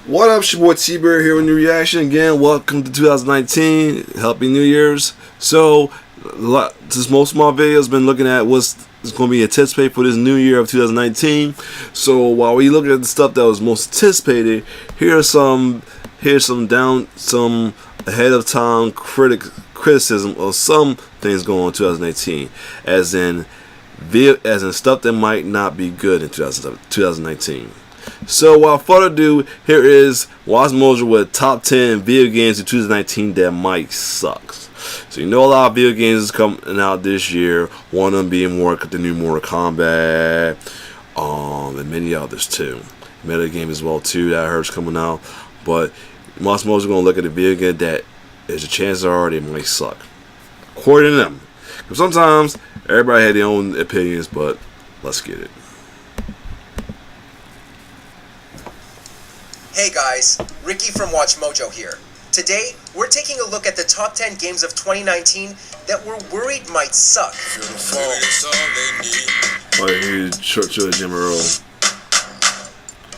What up, it's your boy T-Bear here with New Reaction again. Welcome to 2019. Happy New Year's. So, since most of my videos been looking at what's going to be anticipated for this new year of 2019. So while we look at the stuff that was most anticipated, here's some ahead of time criticism of some things going on in 2018, as in stuff that might not be good in 2019. So without further ado, here is Watch Mojo with top 10 video games in 2019 that might suck. So you know a lot of video games is coming out this year. One of them being the new Mortal Kombat, and many others too. Meta game as well too that I heard is coming out. But Watch Mojo is gonna look at the video game that there's a chance already it might suck, according to them. Because sometimes everybody had their own opinions, but let's get it. Hey guys, Ricky from Watch Mojo here. Today, we're taking a look at the top 10 games of 2019 that we're worried might suck.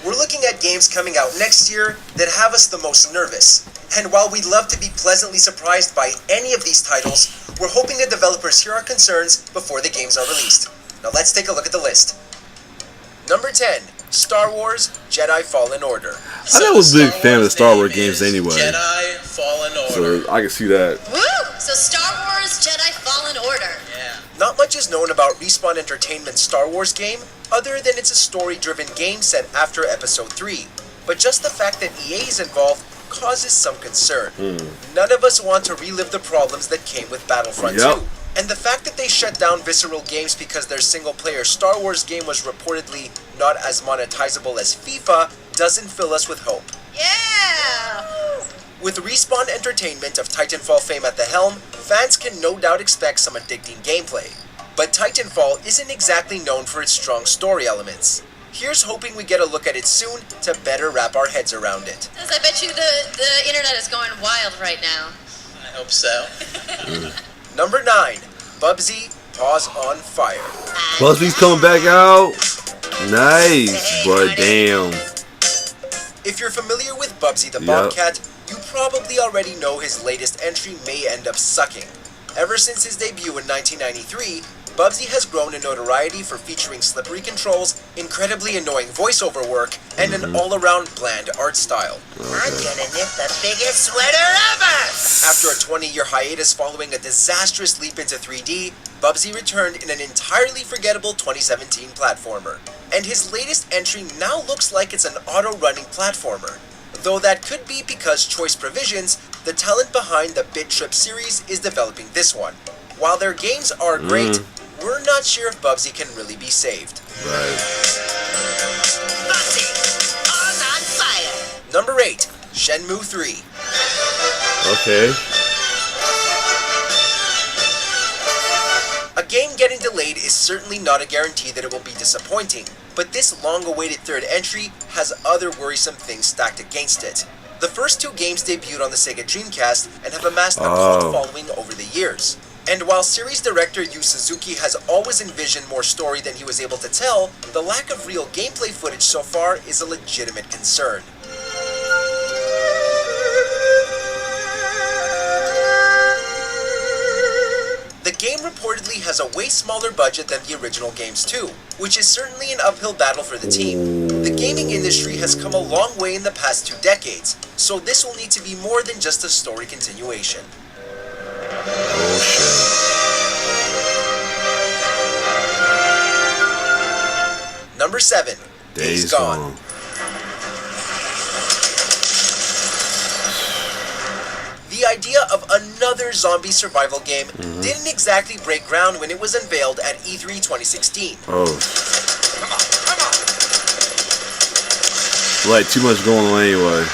We're looking at games coming out next year that have us the most nervous. And while we'd love to be pleasantly surprised by any of these titles, we're hoping the developers hear our concerns before the games are released. Now let's take a look at the list. Number 10. Star Wars Jedi Fallen Order. I was a big fan of the Star Wars games anyway. Jedi Fallen Order. So I can see that. Woo! So Star Wars Jedi Fallen Order. Yeah. Not much is known about Respawn Entertainment's Star Wars game, other than it's a story-driven game set after Episode 3. But just the fact that EA is involved causes some concern. None of us want to relive the problems that came with Battlefront 2. And the fact that they shut down Visceral Games because their single-player Star Wars game was reportedly not as monetizable as FIFA doesn't fill us with hope. Yeah! With Respawn Entertainment of Titanfall fame at the helm, fans can no doubt expect some addicting gameplay. But Titanfall isn't exactly known for its strong story elements. Here's hoping we get a look at it soon to better wrap our heads around it. I bet you the internet is going wild right now. I hope so. Number 9. Bubsy Paws on Fire. Bubsy's coming back out. Nice, but damn. If you're familiar with Bubsy the Bobcat, you probably already know his latest entry may end up sucking. Ever since his debut in 1993, Bubsy has grown in notoriety for featuring slippery controls, incredibly annoying voiceover work, and an all-around bland art style. I'm gonna knit the biggest sweater ever! After a 20-year hiatus following a disastrous leap into 3D, Bubsy returned in an entirely forgettable 2017 platformer. And his latest entry now looks like it's an auto-running platformer. Though that could be because Choice Provisions, the talent behind the Bit Trip series, is developing this one. While their games are great, we're not sure if Bubsy can really be saved. Right. Bubsy! Paws on fire! Number 8. Shenmue 3. Okay. A game getting delayed is certainly not a guarantee that it will be disappointing, but this long-awaited third entry has other worrisome things stacked against it. The first two games debuted on the Sega Dreamcast and have amassed a cult following over the years. And while series director Yu Suzuki has always envisioned more story than he was able to tell, the lack of real gameplay footage so far is a legitimate concern. The game reportedly has a way smaller budget than the original games too, which is certainly an uphill battle for the team. The gaming industry has come a long way in the past 2 decades, so this will need to be more than just a story continuation. Oh shit. Number 7. Days Gone. The idea of another zombie survival game didn't exactly break ground when it was unveiled at E3 2016. Oh. Come on. Like, too much going on anyway.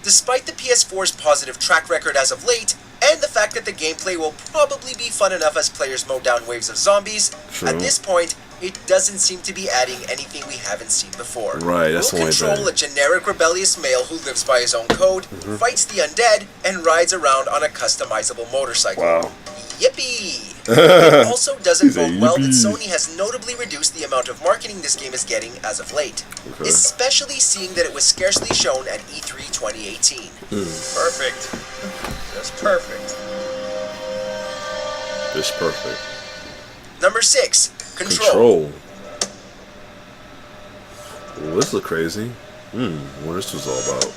Despite the PS4's positive track record as of late, and the fact that the gameplay will probably be fun enough as players mow down waves of zombies, at this point, it doesn't seem to be adding anything we haven't seen before. Right, that's we'll control a generic rebellious male who lives by his own code, fights the undead, and rides around on a customizable motorcycle. Wow. Yippee! It also doesn't He's a bode well that yippee. Sony has notably reduced the amount of marketing this game is getting as of late, Okay. especially seeing that it was scarcely shown at E3 2018. Perfect. Just perfect. It's perfect. Number 6, Control. Control. Well, this look crazy. What this was all about.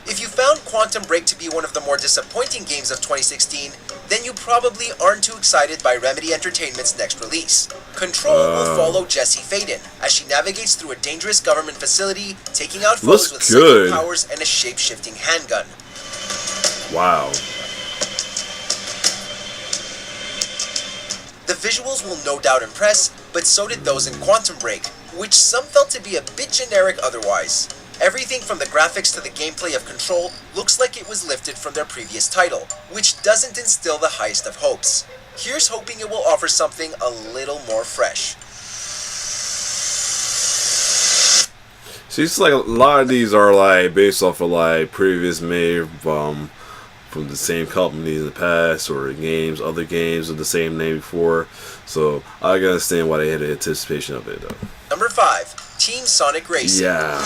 If you found Quantum Break to be one of the more disappointing games of 2016, then you probably aren't too excited by Remedy Entertainment's next release. Control will follow Jessie Faden as she navigates through a dangerous government facility, taking out foes Looks with good. psychic powers and a shape-shifting handgun. Wow. The visuals will no doubt impress, but so did those in Quantum Break, which some felt to be a bit generic otherwise. Everything from the graphics to the gameplay of Control looks like it was lifted from their previous title, which doesn't instill the highest of hopes. Here's hoping it will offer something a little more fresh. See, it's like a lot of these are like based off of like previous made from the same company in the past, or games, other games with the same name before. So I can understand why they had the anticipation of it though. Number 5, Team Sonic Racing. Yeah.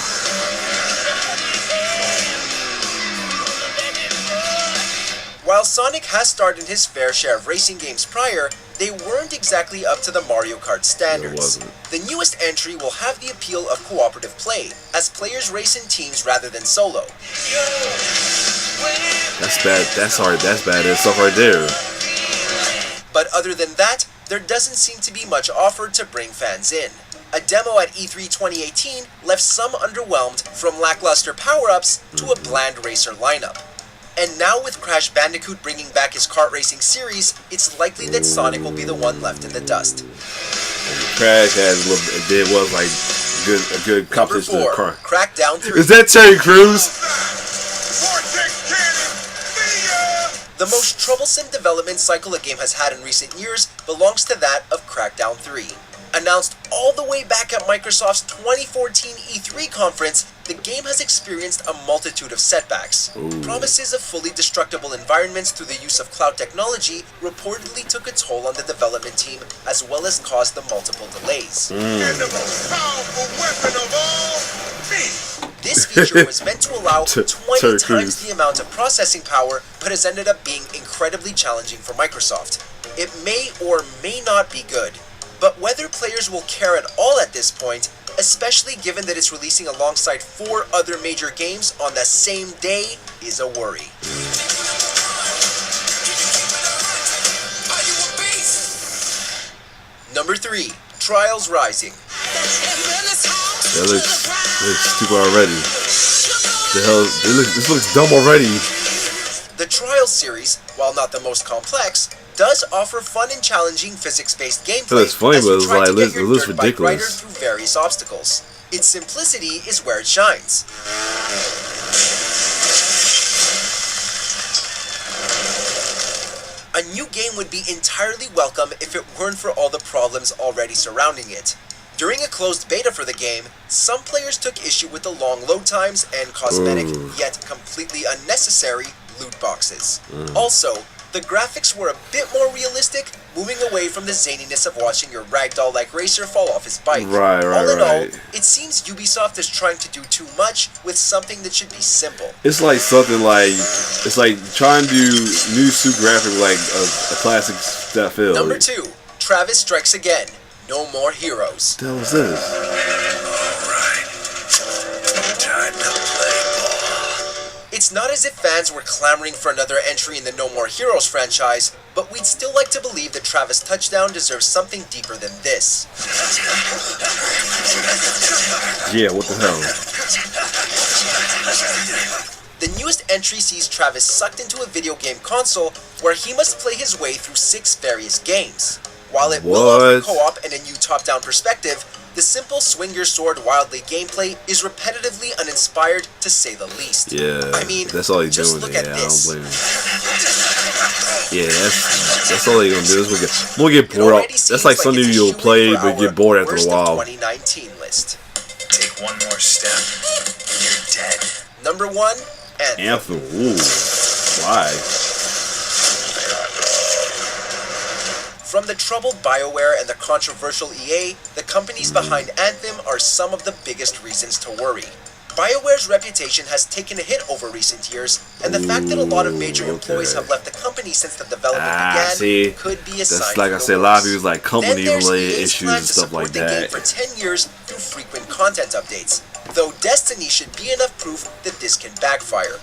While Sonic has starred in his fair share of racing games prior, they weren't exactly up to the Mario Kart standards. wasn't. The newest entry will have the appeal of cooperative play, as players race in teams rather than solo. That's bad. That's hard. That's bad. That's stuff right there. But other than that, there doesn't seem to be much offered to bring fans in. A demo at E3 2018 left some underwhelmed from lackluster power-ups to a bland racer lineup. And now with Crash Bandicoot bringing back his kart racing series, it's likely that Sonic will be the one left in the dust. Crash has a little. It was like a good Number competition to the 4, car. Crackdown 3. Is that Terry Crews? The most troublesome development cycle a game has had in recent years belongs to that of Crackdown 3. Announced all the way back at Microsoft's 2014 E3 conference, the game has experienced a multitude of setbacks. Promises of fully destructible environments through the use of cloud technology reportedly took a toll on the development team, as well as caused the multiple delays. And the most powerful weapon of all, me. This feature was meant to allow 20 Terry times Crews. the amount of processing power, but has ended up being incredibly challenging for Microsoft. It may or may not be good, but whether players will care at all at this point, especially given that it's releasing alongside 4 other major games on the same day, is a worry. Number 3, Trials Rising. That looks stupid already. The hell? This looks dumb already. The Trials series, while not the most complex, does offer fun and challenging physics-based gameplay That's funny, as but you it's try like, to get it your looks dirt bike rider ridiculous. through various obstacles. Its simplicity is where it shines. A new game would be entirely welcome if it weren't for all the problems already surrounding it. During a closed beta for the game, some players took issue with the long load times and cosmetic, yet completely unnecessary, loot boxes. Also, the graphics were a bit more realistic, moving away from the zaniness of watching your ragdoll-like racer fall off his bike. Right, all in all, right. it seems Ubisoft is trying to do too much with something that should be simple. It's like something like it's like trying to do new suit graphic like a classic that film. Number 2, Travis Strikes Again. No More Heroes. What the hell is this? Alright. Time to play ball. It's not as if fans were clamoring for another entry in the No More Heroes franchise, but we'd still like to believe that Travis Touchdown deserves something deeper than this. Yeah, what the hell? The newest entry sees Travis sucked into a video game console where he must play his way through 6 various games. While it will offer What? co-op and a new top-down perspective, the simple swing your sword wildly gameplay is repetitively uninspired to say the least. Yeah, I mean, that's all he's just doing. look Yeah, at I this. don't blame him. Yeah, that's all they're gonna do. We'll get It bored. already That's seems like something it's a you'll shoe-in play for but our get bored after worst a of while. 2019 list. Take one more step, you're dead. Number 1, Anthem. Anthem. Ooh, why? From the troubled BioWare and the controversial EA, the companies behind Anthem are some of the biggest reasons to worry. BioWare's reputation has taken a hit over recent years, and the fact that a lot of major employees have left the company since the development began could be a sign. That's like I said, a lot of people like company-related issues and stuff like the game that. for 10 years through frequent content updates, though Destiny should be enough proof that this can backfire.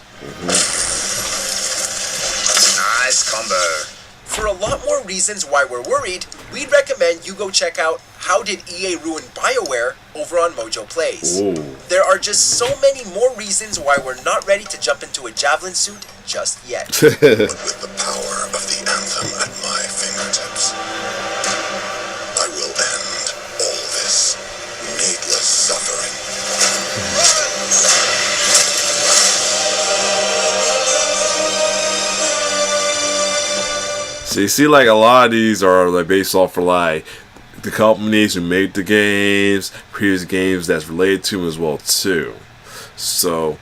Nice combo. For a lot more reasons why we're worried, we'd recommend you go check out How Did EA Ruin BioWare over on Mojo Plays. Ooh. There are just so many more reasons why we're not ready to jump into a javelin suit just yet. But with the power of the Anthem at my fingertips, I will end all this needless suffering. So you see, like, a lot of these are like based off of like the companies who made the games, previous games that's related to them as well too. So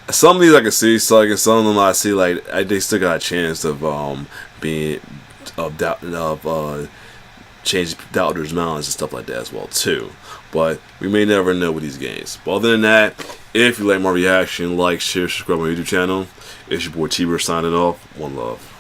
some of these I can see, so like some of them I see like they still got a chance of being changing doubters' minds and stuff like that as well too. But we may never know with these games. But other than that, if you like my reaction, like, share, subscribe to my YouTube channel. It's your boy T-Bird signing off. One love.